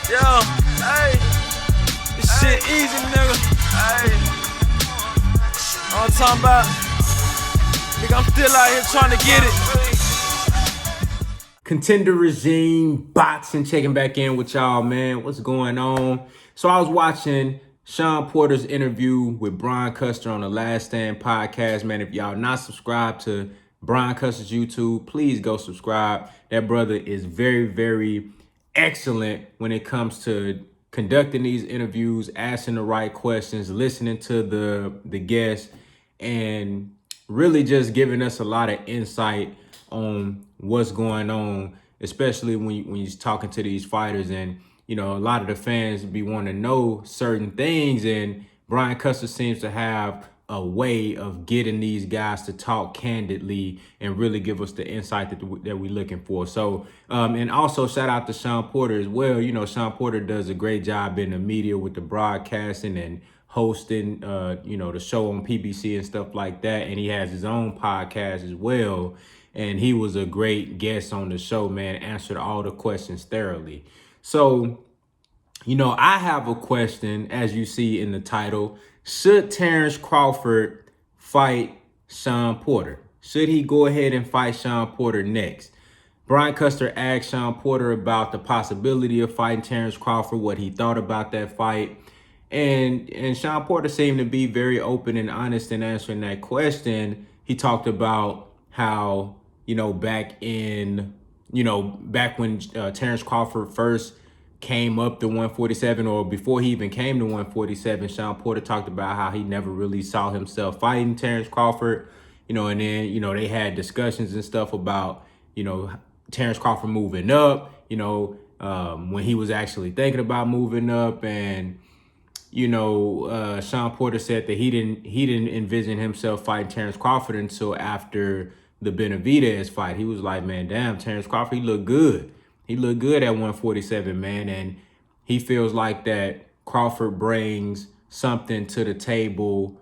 Yo, hey, this shit easy, nigga. Hey, all I'm talking about, nigga, I'm still out here trying to get it. Contender Regime, boxing, checking back in with y'all, man. What's going on? So I was watching Shawn Porter's interview with Brian Custer on the Last Stand podcast, man. If y'all not subscribed to Brian Custer's YouTube, please go subscribe. That brother is very, very excellent when it comes to conducting these interviews, asking the right questions, listening to the guests, and really just giving us a lot of insight on what's going on, especially when you're talking to these fighters. And you know, a lot of the fans be wanting to know certain things, and Brian Custer seems to have a way of getting these guys to talk candidly and really give us the insight that we're looking for. So, and also shout out to Shawn Porter as well. You know, Shawn Porter does a great job in the media with the broadcasting and hosting, you know, the show on PBC and stuff like that. And he has his own podcast as well. And he was a great guest on the show, man, answered all the questions thoroughly. So, you know, I have a question, as you see in the title. Should Terence Crawford fight Shawn Porter? Should he go ahead and fight Shawn Porter next? Brian Custer asked Shawn Porter about the possibility of fighting Terence Crawford, what he thought about that fight. And Shawn Porter seemed to be very open and honest in answering that question. He talked about how, you know, back when Terence Crawford first came up to 147, or before he even came to 147, Shawn Porter talked about how he never really saw himself fighting Terence Crawford, you know, and then, you know, they had discussions and stuff about, you know, Terence Crawford moving up, you know, when he was actually thinking about moving up. And, you know, Shawn Porter said that he didn't envision himself fighting Terence Crawford until after the Benavidez fight. He was like, man, damn, Terence Crawford, he looked good. He looked good at 147, man. And he feels like that Crawford brings something to the table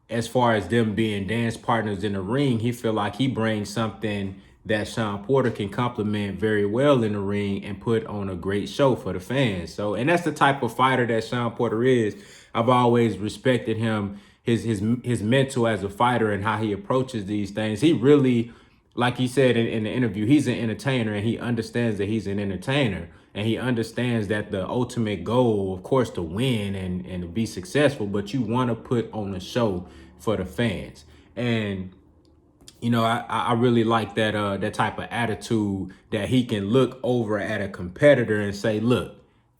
as far as them being dance partners in the ring. He feel like he brings something that Shawn Porter can complement very well in the ring and put on a great show for the fans. So, and that's the type of fighter that Shawn Porter is. I've always respected him, his mental as a fighter and how he approaches these things. He really, like he said in the interview, he's an entertainer, and he understands that he's an entertainer, and he understands that the ultimate goal, of course, to win and to be successful, but you want to put on a show for the fans. And you know, I really like that type of attitude, that he can look over at a competitor and say, look,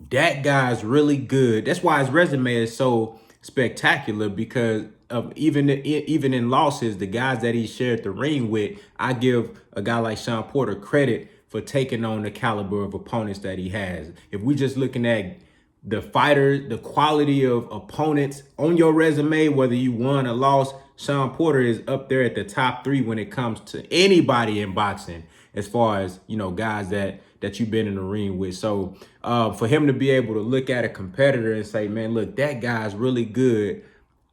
that guy's really good. That's why his resume is so spectacular, because of even in losses, the guys that he shared the ring with, I give a guy like Shawn Porter credit for taking on the caliber of opponents that he has. If we just looking at the fighter, the quality of opponents on your resume, whether you won or lost, Shawn Porter is up there at the top 3 when it comes to anybody in boxing, as far as, you know, guys that you've been in the ring with. So for him to be able to look at a competitor and say, man, look, that guy's really good,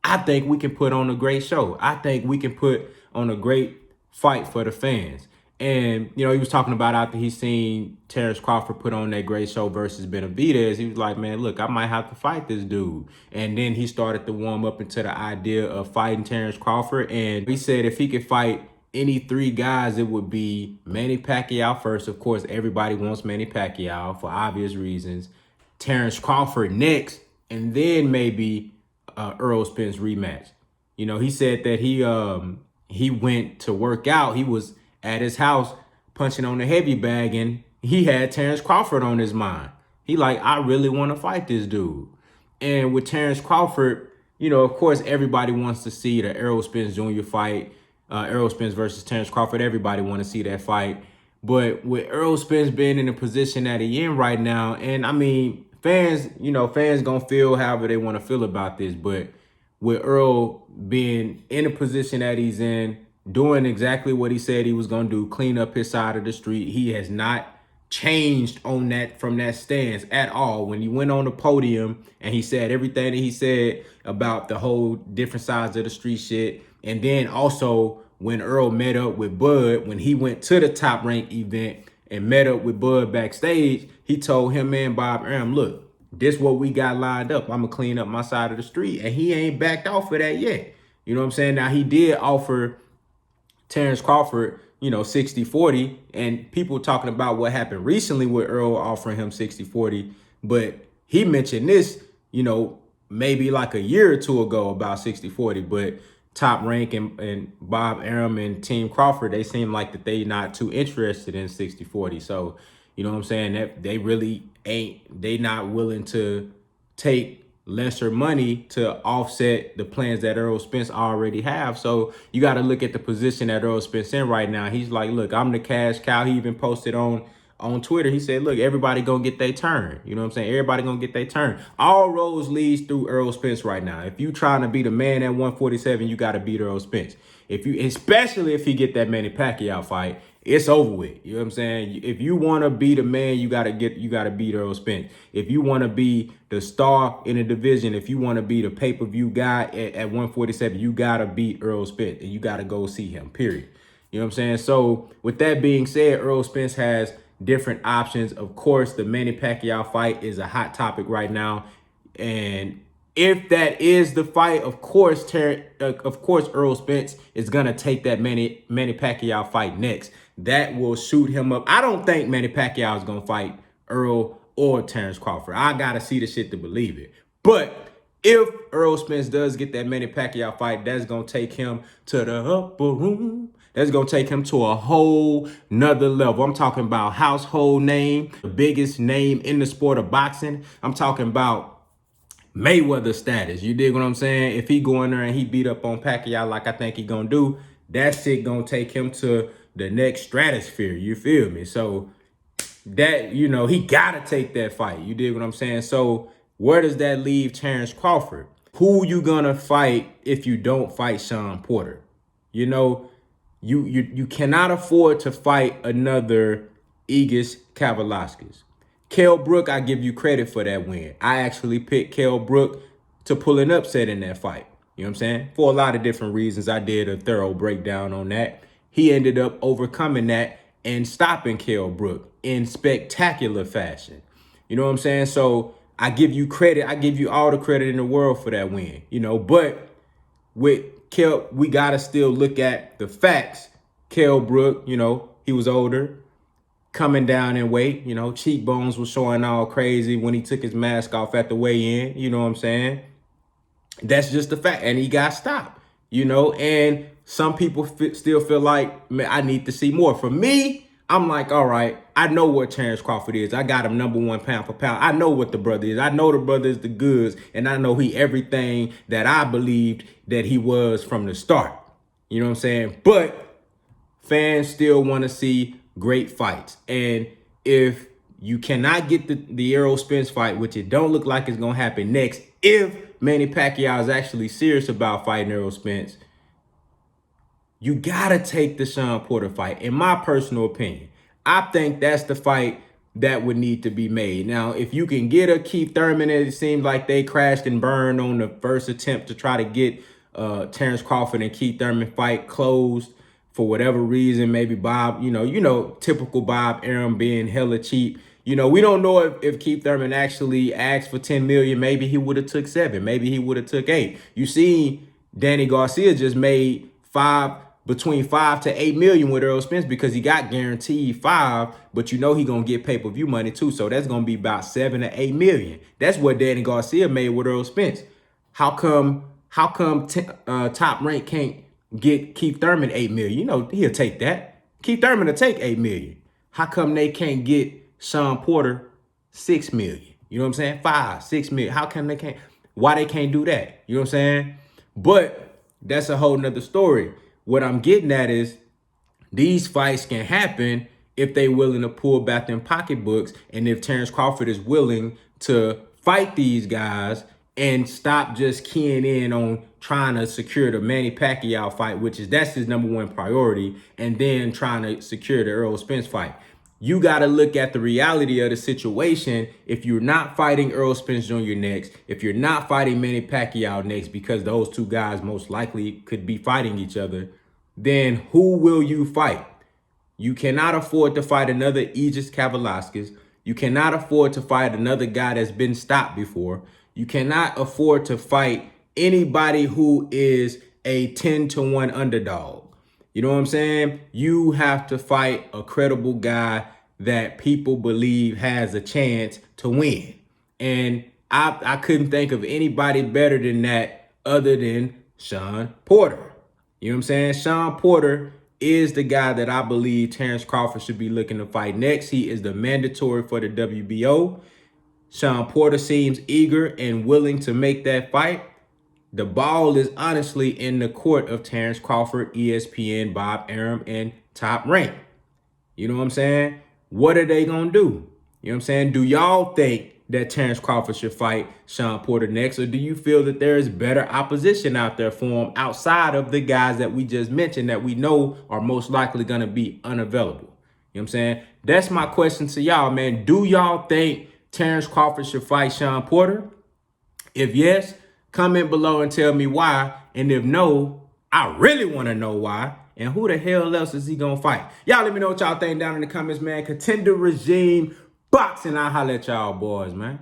I think we can put on a great show. I think we can put on a great fight for the fans. And, you know, he was talking about after he seen Terence Crawford put on that great show versus Benavidez, he was like, man, look, I might have to fight this dude. And then he started to warm up into the idea of fighting Terence Crawford. And he said if he could fight any 3 guys, it would be Manny Pacquiao first. Of course, everybody wants Manny Pacquiao for obvious reasons. Terence Crawford next, and then maybe Errol Spence rematch. You know, he said that he went to work out. He was at his house punching on the heavy bag, and he had Terence Crawford on his mind. He like, I really want to fight this dude. And with Terence Crawford, you know, of course, everybody wants to see the Errol Spence Jr. fight, Errol Spence versus Terence Crawford. Everybody want to see that fight. But with Errol Spence being in the position that he in right now, and I mean, fans gonna feel however they want to feel about this, but with Earl being in the position that he's in, doing exactly what he said he was going to do, clean up his side of the street. He has not changed on that, from that stance at all. When he went on the podium and he said everything that he said about the whole different sides of the street shit. And then also when Earl met up with Bud, when he went to the Top Rank event and met up with Bud backstage, he told him and Bob Arum, look, this what we got lined up. I'm going to clean up my side of the street. And he ain't backed off of that yet. You know what I'm saying? Now, he did offer Terence Crawford, 60-40. And people talking about what happened recently with Earl offering him 60-40. But he mentioned this, maybe like a year or two ago about 60-40. But Top Rank and Bob Arum and Team Crawford, they seem like that they not too interested in 60-40. So, you know what I'm saying? That they really they not willing to take lesser money to offset the plans that Earl Spence already have. So you got to look at the position that Earl Spence in right now. He's like, look, I'm the cash cow. He even posted on Twitter. He said, look, everybody gonna get their turn. You know what I'm saying? Everybody gonna get their turn. All roads leads through Earl Spence right now. If you trying to be the man at 147, you got to beat Earl Spence. Especially if he get that Manny Pacquiao fight, it's over with. You know what I'm saying? If you want to be the man, you got to beat Earl Spence. If you want to be the star in the division, if you want to be the pay-per-view guy at 147, you got to beat Earl Spence and you got to go see him, period. You know what I'm saying? So with that being said, Earl Spence has different options. Of course, the Manny Pacquiao fight is a hot topic right now. And if that is the fight, of course, Earl Spence is going to take that Manny Pacquiao fight next. That will shoot him up. I don't think Manny Pacquiao is going to fight Earl or Terence Crawford. I got to see the shit to believe it. But if Earl Spence does get that Manny Pacquiao fight, that's going to take him to the upper room. That's going to take him to a whole nother level. I'm talking about household name, the biggest name in the sport of boxing. I'm talking about Mayweather status. You dig what I'm saying? If he go in there and he beat up on Pacquiao like I think he going to do, that shit going to take him to the next stratosphere. You feel me? So that, he got to take that fight. You dig what I'm saying? So where does that leave Terence Crawford? Who you going to fight if you don't fight Shawn Porter? You cannot afford to fight another Egis Kavaliauskas. Kell Brook, I give you credit for that win. I actually picked Kell Brook to pull an upset in that fight. You know what I'm saying? For a lot of different reasons. I did a thorough breakdown on that. He ended up overcoming that and stopping Kell Brook in spectacular fashion. You know what I'm saying? So I give you credit. I give you all the credit in the world for that win. But with Kell, we got to still look at the facts. Kell Brook, he was older, coming down in weight, cheekbones were showing all crazy when he took his mask off at the weigh-in. You know what I'm saying? That's just the fact. And he got stopped, and some people still feel like, man, I need to see more. For me, I'm like, all right, I know what Terence Crawford is. I got him #1 pound for pound. I know what the brother is. I know the brother is the goods, and I know he everything that I believed that he was from the start. You know what I'm saying? But fans still want to see great fights. And if you cannot get the Earl Spence fight, which it don't look like it's going to happen next, if Manny Pacquiao is actually serious about fighting Earl Spence, you got to take the Shawn Porter fight. In my personal opinion, I think that's the fight that would need to be made. Now, if you can get a Keith Thurman, it seems like they crashed and burned on the first attempt to try to get Terence Crawford and Keith Thurman fight closed for whatever reason. Maybe Bob, typical Bob Arum being hella cheap. We don't know if Keith Thurman actually asked for $10 million. Maybe he would have took 7. Maybe he would have took 8. You see, Danny Garcia just made between 5 to 8 million with Earl Spence because he got guaranteed 5, but he gonna get pay-per-view money too. So that's gonna be about 7 to 8 million. That's what Danny Garcia made with Earl Spence. How come Top Rank can't get Keith Thurman 8 million? He'll take that. Keith Thurman will take 8 million. How come they can't get Shawn Porter 6 million? You know what I'm saying? 5, 6 million. How come they can't? Why they can't do that? You know what I'm saying? But that's a whole nother story. What I'm getting at is these fights can happen if they willing to pull back them pocketbooks, and if Terence Crawford is willing to fight these guys and stop just keying in on trying to secure the Manny Pacquiao fight, that's his #1 priority, and then trying to secure the Earl Spence fight. You got to look at the reality of the situation. If you're not fighting Earl Spence Jr. next, if you're not fighting Manny Pacquiao next, because those two guys most likely could be fighting each other, then who will you fight? You cannot afford to fight another Aegis Kavalauskas. You cannot afford to fight another guy that's been stopped before. You cannot afford to fight anybody who is a 10-1 underdog. You know what I'm saying? You have to fight a credible guy that people believe has a chance to win. And I couldn't think of anybody better than that other than Shawn Porter. You know what I'm saying? Shawn Porter is the guy that I believe Terence Crawford should be looking to fight next. He is the mandatory for the WBO. Shawn Porter seems eager and willing to make that fight. The ball is honestly in the court of Terence Crawford, ESPN, Bob Arum, and Top Rank. You know what I'm saying? What are they going to do? You know what I'm saying? Do y'all think that Terence Crawford should fight Shawn Porter next? Or do you feel that there is better opposition out there for him outside of the guys that we just mentioned that we know are most likely going to be unavailable? You know what I'm saying? That's my question to y'all, man. Do y'all think Terence Crawford should fight Shawn Porter? If yes, comment below and tell me why. And if no, I really want to know why. And who the hell else is he going to fight? Y'all let me know what y'all think down in the comments, man. Contender regime boxing. I'll holler at y'all boys, man.